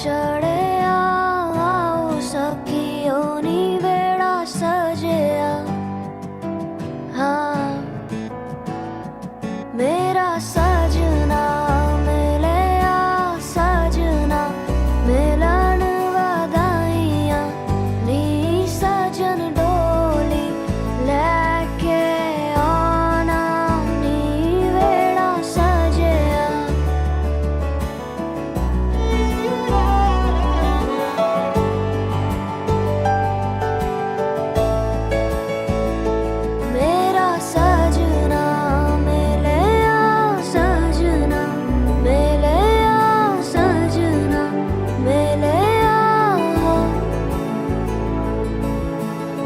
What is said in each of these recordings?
चढ़े आओ सखियों नी बेड़ा सजया। हाँ मेरा सजना मिले आ सजना मिलन वधाइयां नी सजन डोली लेके आना नी बेड़ा सजया। मेरा सजना मिले आ सजना मिले आ सजना मिले आ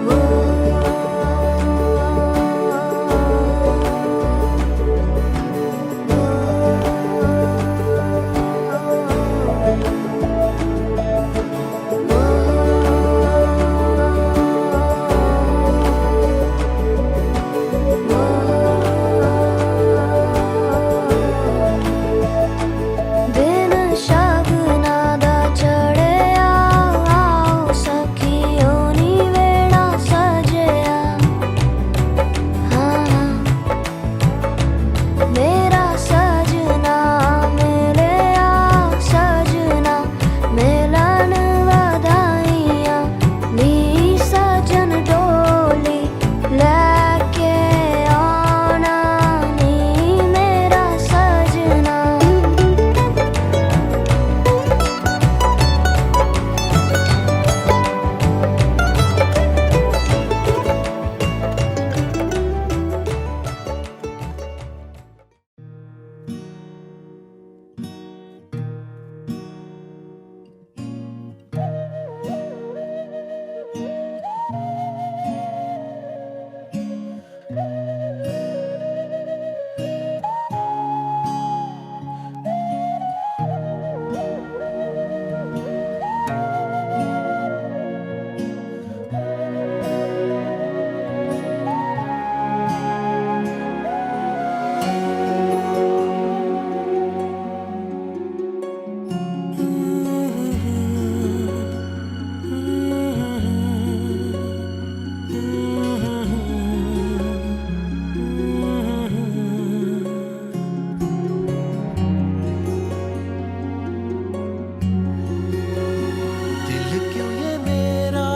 वो दिन शगना दा चढ़े आओ सखियों नी बेड़ा सजया। हाँ मेरा सजना मिले आ सजना मिलन वधाइयां नी सजन डोली लेके आना नी मेरा सजना। दिल क्यों ये मेरा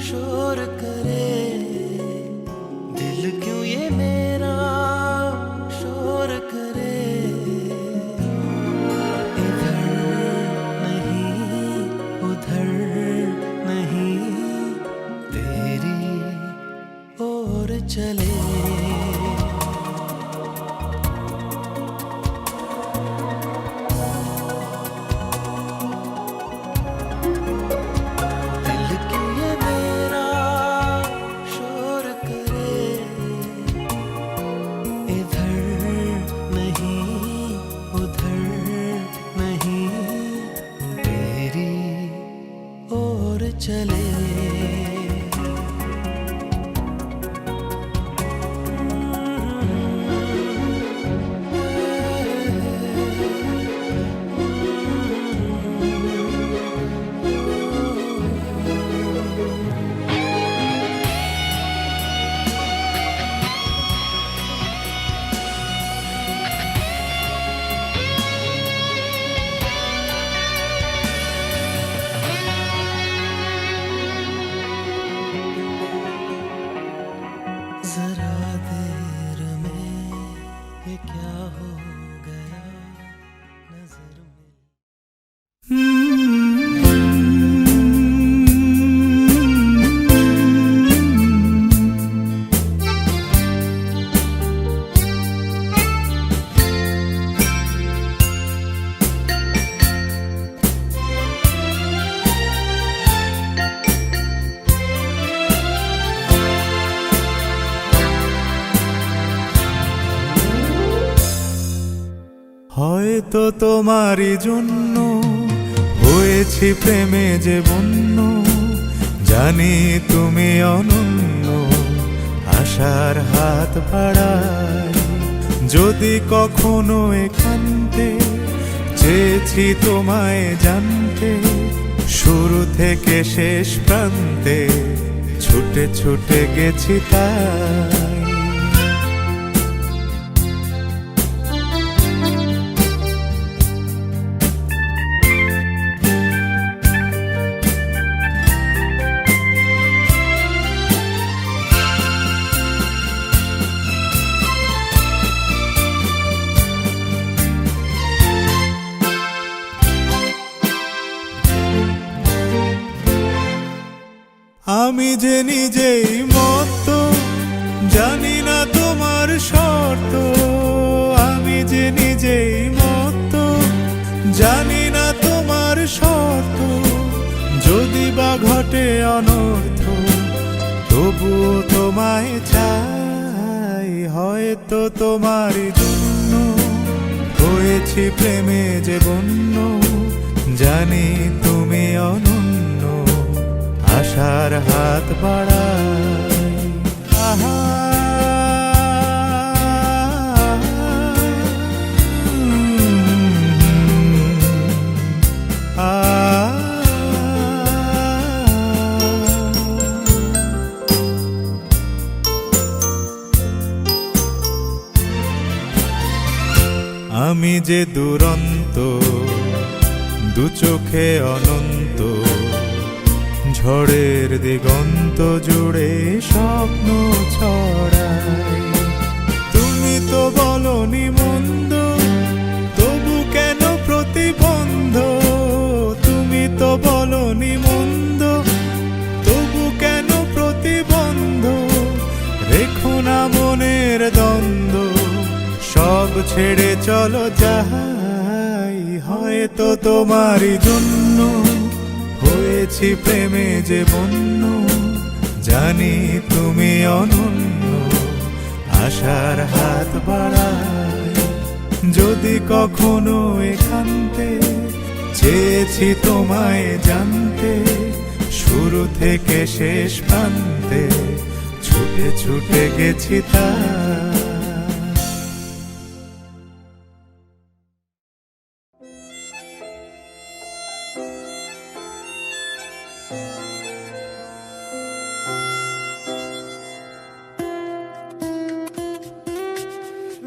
शोर करे, दिल क्यों ये मेरा शोर करे। इधर नहीं उधर नहीं तेरी ओर चले। दिल क्यों ये मेरा शोर करे, इधर नहीं उधर नहीं तेरी ओर चले। जरा देर में ये क्या हो गया नजर হয়তো তোমারই জন্য হয়েছি প্রেমে যে বন্য, জানি তুমি অনন্য আশার হাত বাড়াই। যদি কখনো একান্তে চেয়েছি তোমায় জানতে, শুরু থেকে শেষ প্রান্তে ছুটে ছুটে গেছি তাই। আমি যে নিজেই মত, জানি না তোমার শর্ত। আমি যে নিজেই মত, জানি না তোমার শর্ত। যদি বা ঘটে অনর্থ, তবুও তোমায় চাই। হয়তো তোমারই জন্য হয়েছি প্রেমে যে বন্য, জানি তুমি অনন্য, আশার হাত বাড়াই। আহা আমি যে দুরন্ত, দু চোখে অনন্ত, ঝড়ের দিগন্ত জুড়ে স্বপ্ন ছড়াই। তুমি তো বলনি মন্দ, তবু কেন প্রতিবন্ধ? তুমি তো বলনি মন্দ, তবু কেন প্রতিবন্ধ? রেখো না মনের দ্বন্দ্ব, সব ছেড়ে চলো যাই। হয়তো তোমারই জন্য হয়েছি প্রেমে যে বন্য, জানি তুমি অনন্য, আশার হাত বাড়াই। যদি কখনো এখানতে চেয়েছি তোমায় জানতে, শুরু থেকে শেষ প্রান্তে ছুটে ছুটে গেছি তাই।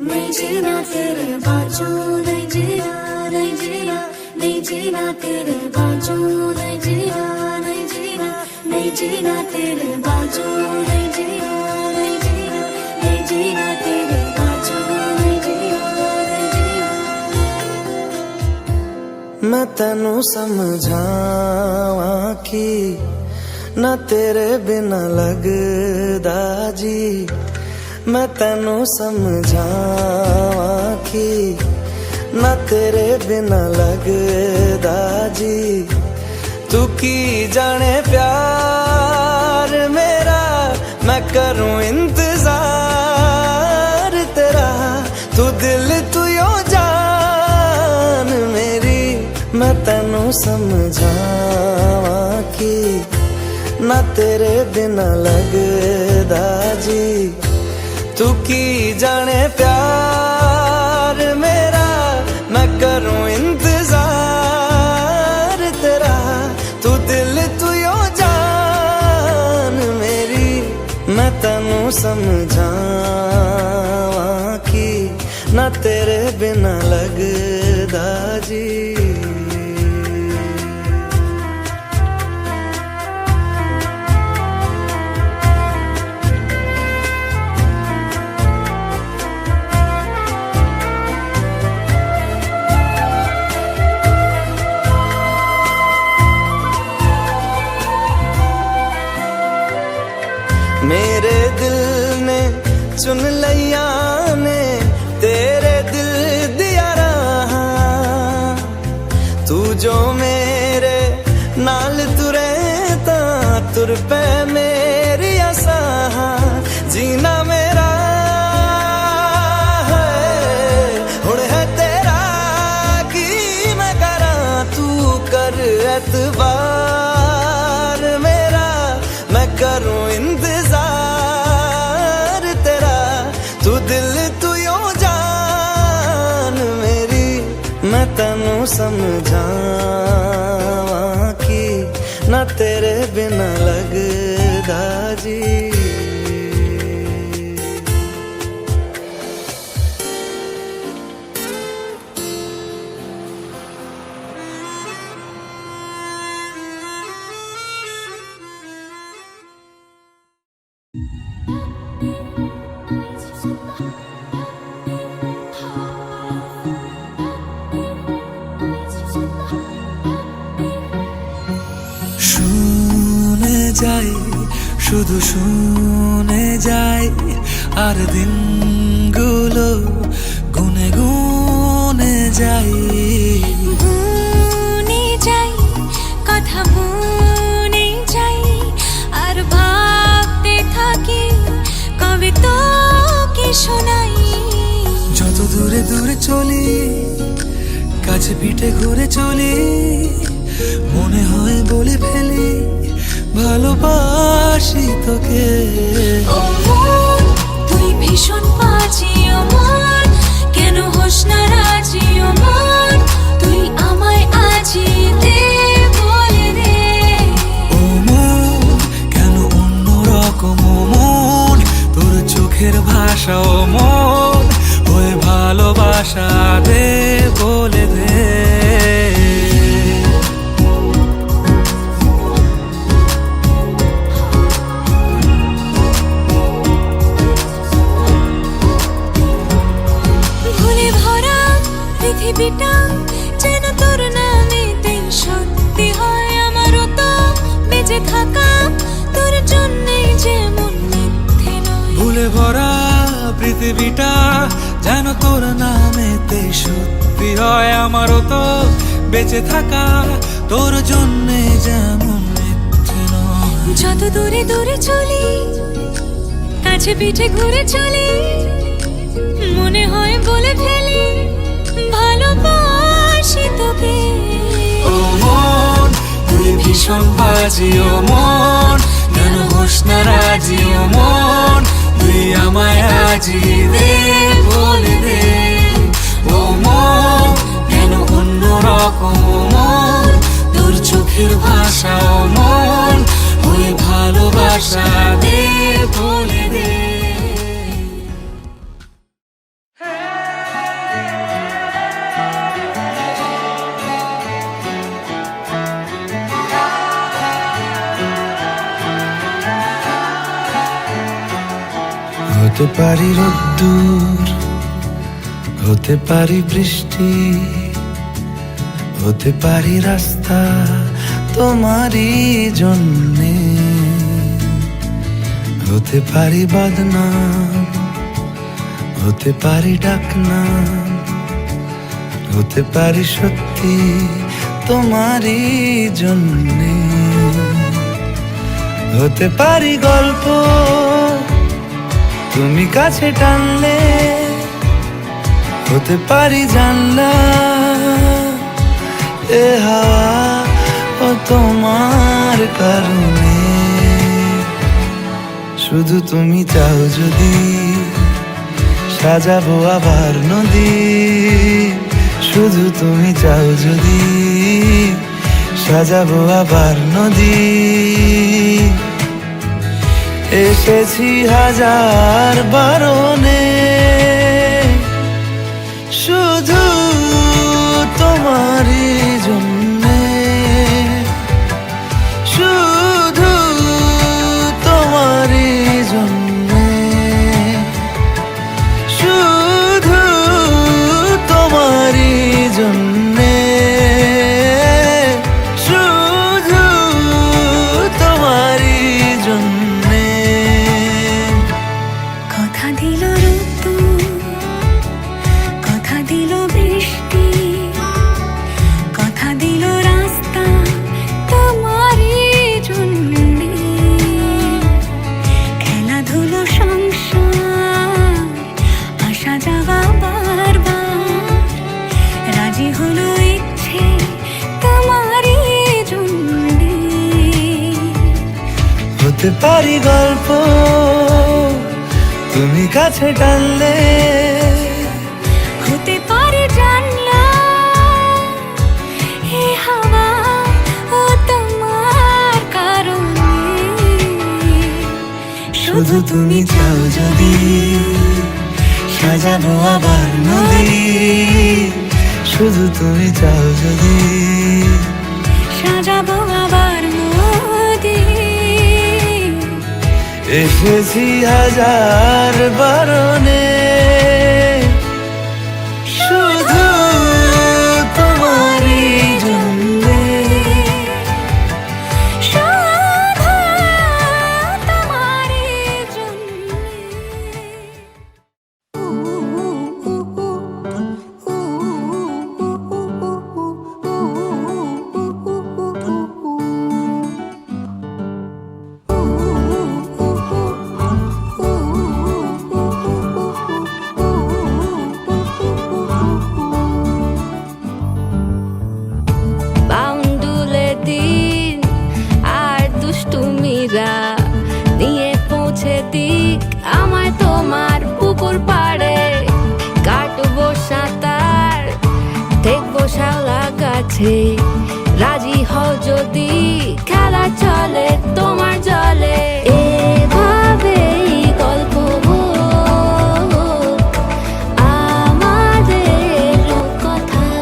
नहीं जीना तेरे बाजू, नहीं जीना, नहीं जीना, नहीं जीना तेरे बाजू, नहीं जीना, नहीं जीना, नहीं जीना तेरे बाजू, नहीं जीना, नहीं जीना, नहीं जीना तेरे बाजू, नहीं जीना, नहीं जीना। मैं तेनू समझावा कि ना तेरे बिना लगदा जी। मैं तेनू समझावा कि ना तेरे बिना लगदा जी। तू की जाने प्यार मेरा, मैं करूं इंतजार तेरा। तू दिल तू यो जान मेरी, मैं तेनू समझावा कि ना तेरे बिना लगदा जी। तू की जाने प्यार मेरा, मैं करूं इंतजार तेरा। तू दिल तू यो जान मेरी, मैं तेनू समझावा कि ना तेरे बिना लगदा जी। मेरे दिल ने चुन लिया ने तेरे दिल दिया रहा। तू जो मेरे नाल तुरे ता तुर पे मेरी आसा। जीना मेरा है हुण है तेरा की मैं करा। तू कर एतबार मेरा, मैं करूं इंतजार तेरा। तू समझावां कि ना तेरे बिना लगदा जी। শুনে যাই শুধু শুনে যাই আর দিনগুলো গুনে গুনে যাই। গুনে যাই কথা মনে যাই আর ভাবতে থাকি কবে তোকে শোনাই। যত দূরে দূরে চলি কাছে পিঠে ঘুরে চলি মনে হয় বলে ফেলি ভালোবাসি তোকে। ও মন তুই ভীষণ বাজি ও মন কেন হোস না রাজি ও মন তুই আমায় আজি দে বলে দে। ও মন কেন অন্য রকম ও মন তোর চোখের ভাষা ও মন ওই ভালোবাসা দে বলে দে। ভুলে ভরা পৃথিবীটা যেন তোর নামেতেই সত্যি হয় আমারও তো বেঁচে থাকা তোর জন্যই যেমন মিথ্যে নয়। ভুলে ভরা পৃথিবীটা যেন তোর নামেতে সত্যি হয় আমারও তো বেঁচে থাকা তোর জন্যে যেমন মিথ্যে নয়। যত দূরে দূরে চলি কাছে পিঠে ঘুরে চলি মনে হয় বলে ফেলি ভালোবাসি তোকে। ও মন তুই ভীষণ বাজি ও মন কেন হোস না রাজি ও মন তুই আমায় আজি দে বলে দে। ও মন কেন অন্য রকম ও মন তোর চোখের ভাষা ও মন ওই ভালোবাসা দে বলে দে। হতে পারি রোদ্দুর হতে পারি বৃষ্টি হতে পারি রাস্তা তোমারই জন্যে হতে পারি বদনাম হতে পারি ডাকনাম হতে পারি সত্যি তোমারই জন্যে হতে পারি গল্প তুমি কাছে টানলে হতে পারি জানলা এ হাওয়া ও তোমার কারণে শুধু তুমি চাও যদি সাজাবো আবার নদী শুধু তুমি চাও যদি সাজাবো আবার নদী এসেছি হাজার বারণে শুধু তোমারই জন্যে শুধু তোমারই জন্যে শুধু তোমারই জন্যে শুধু তোমারই জন্যে কথা দিল ঋতু কথা দিল বৃষ্টি কথা দিল রাস্তা তোমারই জন্যে খেলাধুলো সংসার আসা যাওয়া বারবার রাজি হলো ইচ্ছে তোমারই জন্যে হতে পারি গল্প তুমি কাছে টানলে হতে পারে জানলা শুধু তুমি চাও যদি সাজাবো আবার নদী, শুধু তুমি চাও যদি সাজাবো আবার নদী। এসেছি হাজার বারণে শুধু তোমারই জন্যে, শুধু তোমারই জন্যে। বাউন্ডুলে দিন আর দুষ্টুমিরা নিয়ে পৌঁছে দিক আমায় তোমার পুকুর পাড়ে। কাটবো সাঁতার, দেখবো শাওলা গাছে, রাজি হও যদি খেলা চলে তোমার জলে। এভাবেই গল্প হোক আমাদের কথায়।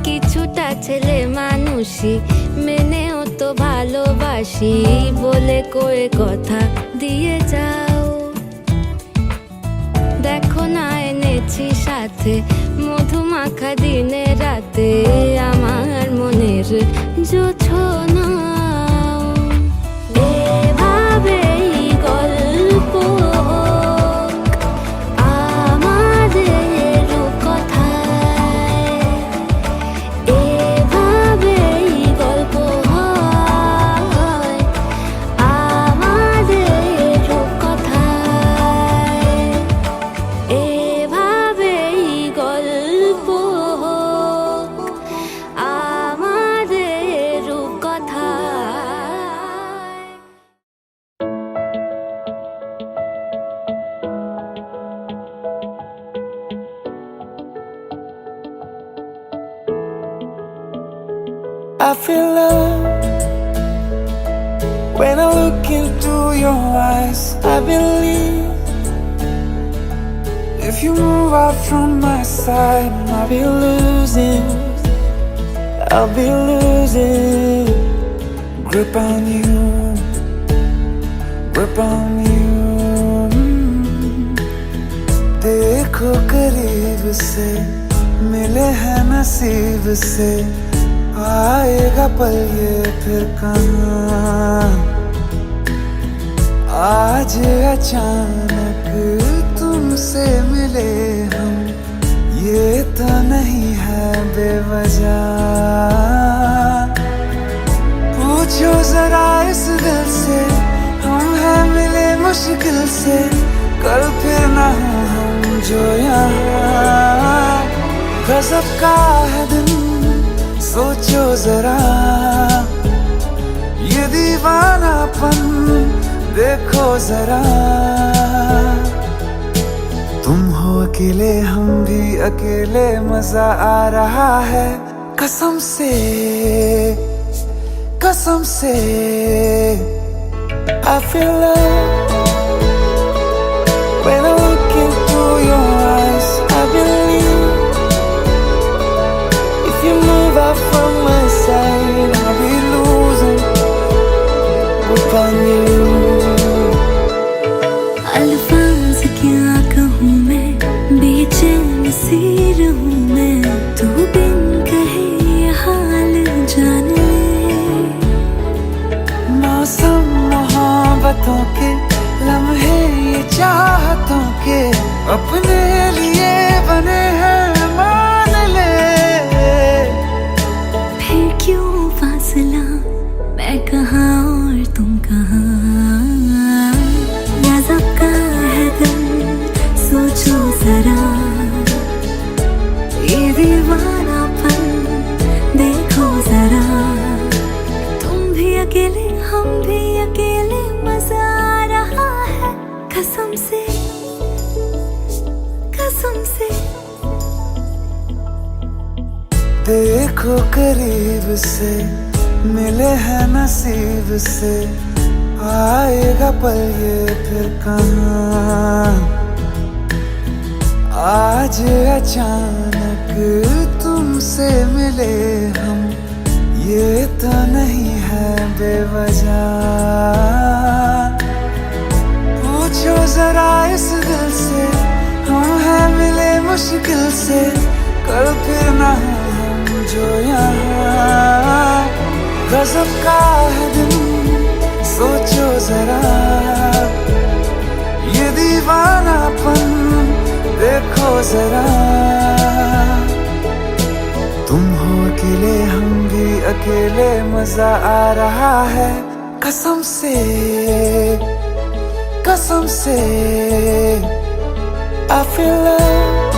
কিছুটা ছেলে মানুষই মেনেও তো ভালোবাসি বলে কয়ে কথা দিয়ে যাও। দেখো না এনেছি সাথে মধুমাখা দিনে রাতে আমার মনের জোছনা। এভাবেই গল্প হোক আমাদের কথায়। এভাবেই গল্প হয় আমাদের কথায়। এভাবেই গল্প হোক আমাদের কথায়। I feel love when I look into your eyes. I believe if you move out from my side, I'll be losing grip on you, grip on you. देखो करीब से मिले हैं नसीब से, आएगा पल ये फिर कहाँ। आज अचानक तुमसे मिले हम, ये तो नहीं है बेवजह। पूछो जरा इस दिल से, हम हैं मिले मुश्किल से, कल फिर ना हो हम जो यहाँ। गजब का है दिन सोचो जरा, ये दीवानापन देखो जरा। तुम हो अकेले हम भी अकेले, मजा आ रहा है कसम से, कसम से। I feel love when I look into your eyes. I believe if you move out from my side, I'll be losing grip on you. अल्फाज क्या कहूँ मैं, बेचैन सी रहूँ मैं, तू बिन कहे ये हाल जान ले। मौसम मोहब्बतों के लम्हे ये चाहतों के, अपने लिए बने हैं मान ले। फिर क्यों फासला, मैं कहाँ और तुम कहाँ। गजब का है दिल सोच देखो करीब से, मिले हैं नसीब से, आएगा पल ये फिर कहाँ। आज अचानक तुमसे मिले हम, ये तो नहीं है बेवजह। पूछो जरा इस दिल से, हम हैं मिले मुश्किल से, कल फिर ना हम जो यहाँ। गजब का है दिन, सोचो जरा, ये दीवानापन देखो जरा। तुम हो अकेले, हम भी अकेले, मजा आ रहा है कसम से, कसम से। I feel love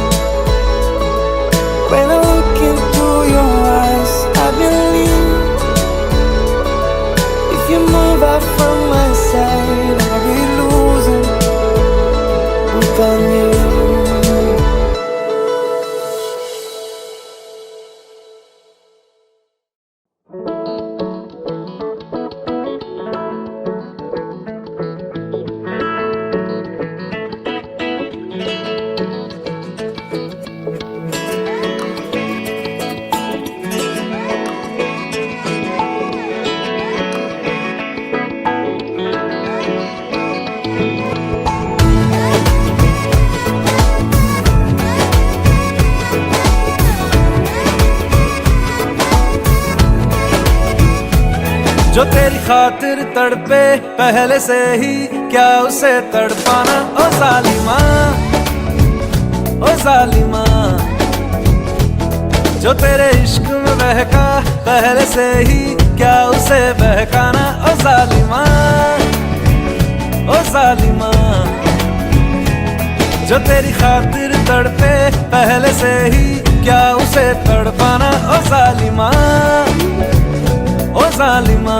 when I look into your eyes. I believe if you move out from my side, I'll be losing without you. जो तेरी खातिर तड़पे पहले से ही, क्या उसे तड़पाना। ओ जालिमा, ओ जालिमा। जो तेरे इश्क में बहका पहले से ही, क्या उसे बहकाना। ओ जालिमा, ओ जालिमा। जो तेरी खातिर तड़पे पहले से ही, क्या उसे तड़पाना। ओ जालिमा, ओ जालिमा।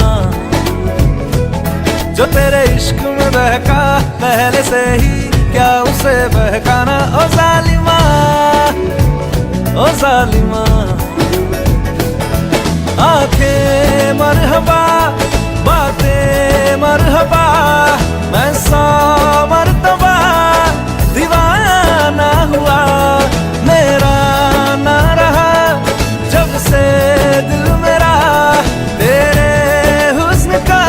जो तेरे इश्क में बहका पहले से ही, क्या उसे बहकाना। ओ जालिमा, ओ जालिमा। आंखें मरहबा, बातें मरहबा, मैं 100 मरतबा दीवाना हुआ। मेरा ना रहा जब से दिल मेरा, तेरे हुस्न का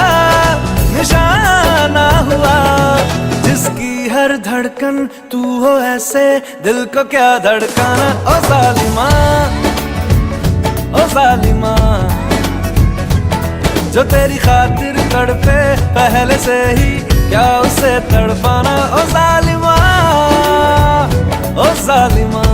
निशाना हुआ। जिसकी हर धड़कन तू हो ऐसे, दिल को क्या धड़काना। ओ जालिमा, ओ जालिमा। जो तेरी खातिर तड़पे पहले से ही, क्या उसे तड़पाना। ओ जालिमा, ओ जालिमा।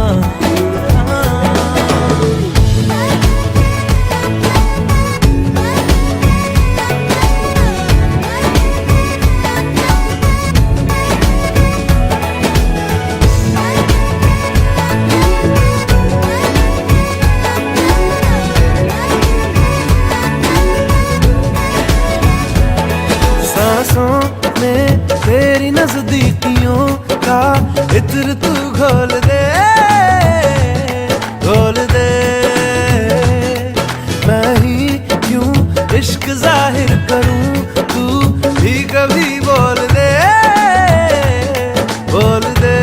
तेरी नजदीकियों का इत्र तू घोल दे, घोल दे। मैं ही क्यों इश्क जाहिर करूं, तू भी कभी बोल दे, बोल दे।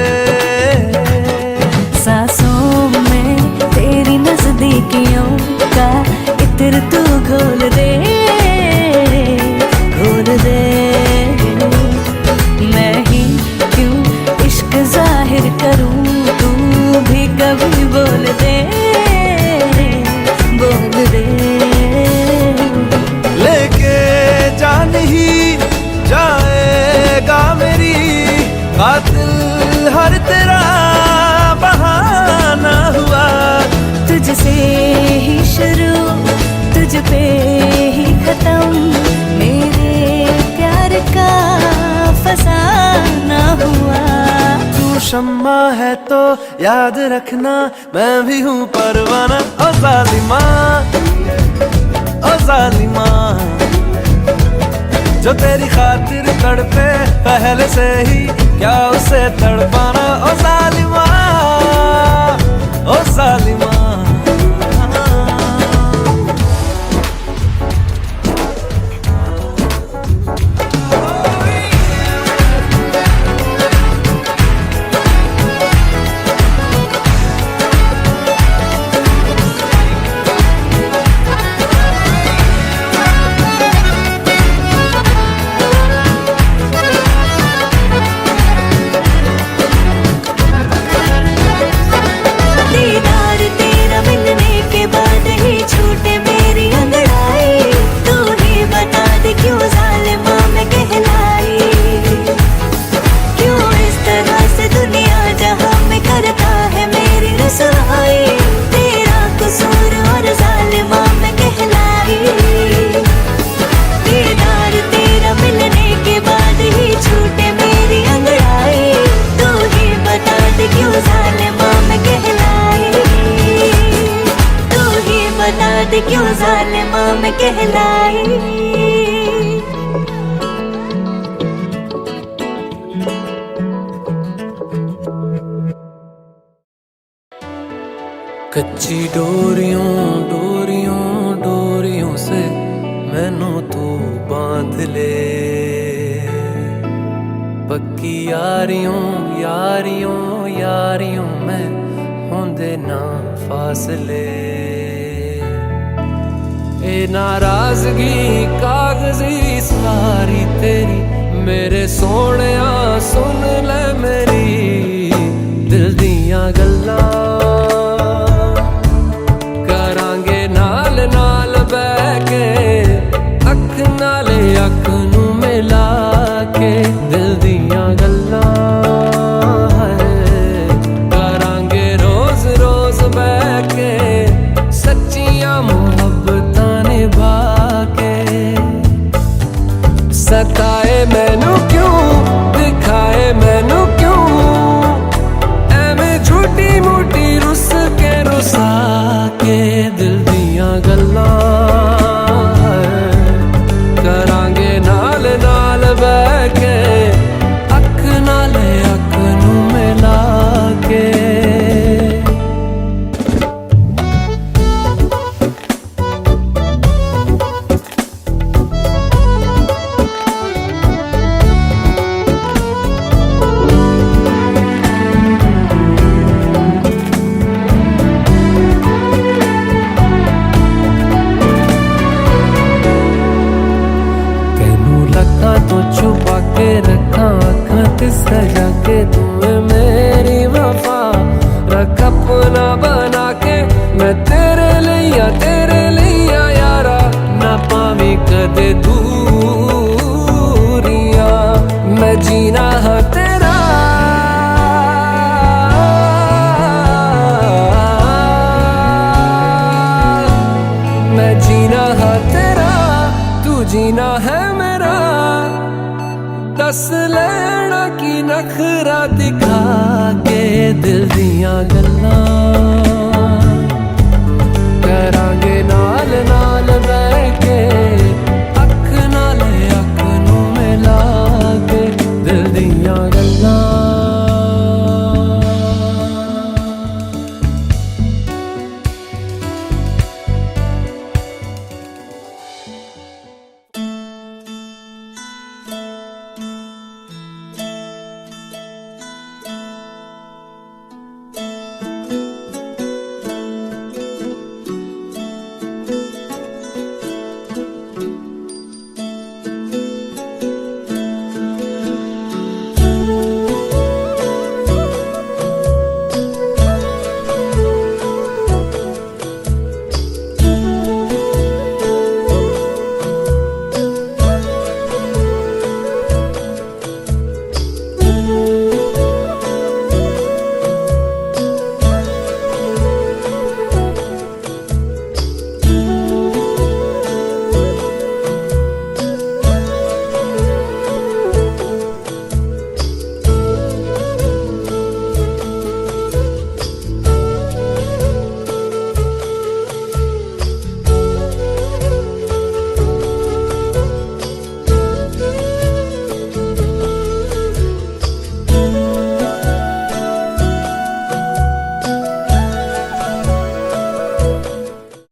सांसों में तेरी नजदीकियों का इत्र तू घोल दे, घोल दे। मैं ही क्यों इश्क जाहिर करूं, तू भी कभी बोल दे, बोल दे। लेके जान ही जाएगा मेरी, कातिल हर तेरा बहाना हुआ। तुझसे ही शुरू, तुझ पे ही खत्म, मेरे प्यार का फसाना हुआ। तू शम्मा है तो याद रखना, मैं भी हूँ परवाना। ओ जालिमा, ओ जालिमा। जो तेरी खातिर तड़पे पहले से ही, क्या उसे तड़पाना। ओ जालिमा, ओ जालिमा। फिर क्यों जालिमा मैं कहलाई। कच्ची डोरियों डोरियों डोरियों से मैनू तू बांध ले, पक्की यारियों यारियों यारियों में होंदे ना फासले। ए नाराजगी कागजी सारी तेरी मेरे सोहणिया सुन ले मेरी दिल दियां गल्लां, करांगे नाल नाल बैठ के अख नाले अख नू मिला के दिल दियां गल्लां करांगे रोज रोज बैठ के सच्चियां मुहब्बतां निभा के। सताए मैनू क्यों दिखाए मैनू क्यों एवें झूठी मूठी रुस के रुसा के दिल दियां गल्लां करांगे नाल नाल बैठ के अख नाल अख नू मिला के। तो छुपा के रखा आँखां ते सजा के तूने मेरी वफा रख अपना बना के मैं तेरे लिया यारा ना पावी कदे दूरियां मैं जीना हाँ तेरा मैं जीना हाँ तेरा तू जीना है मेरा। दस लेना की नखरा दिखा के दिल दियां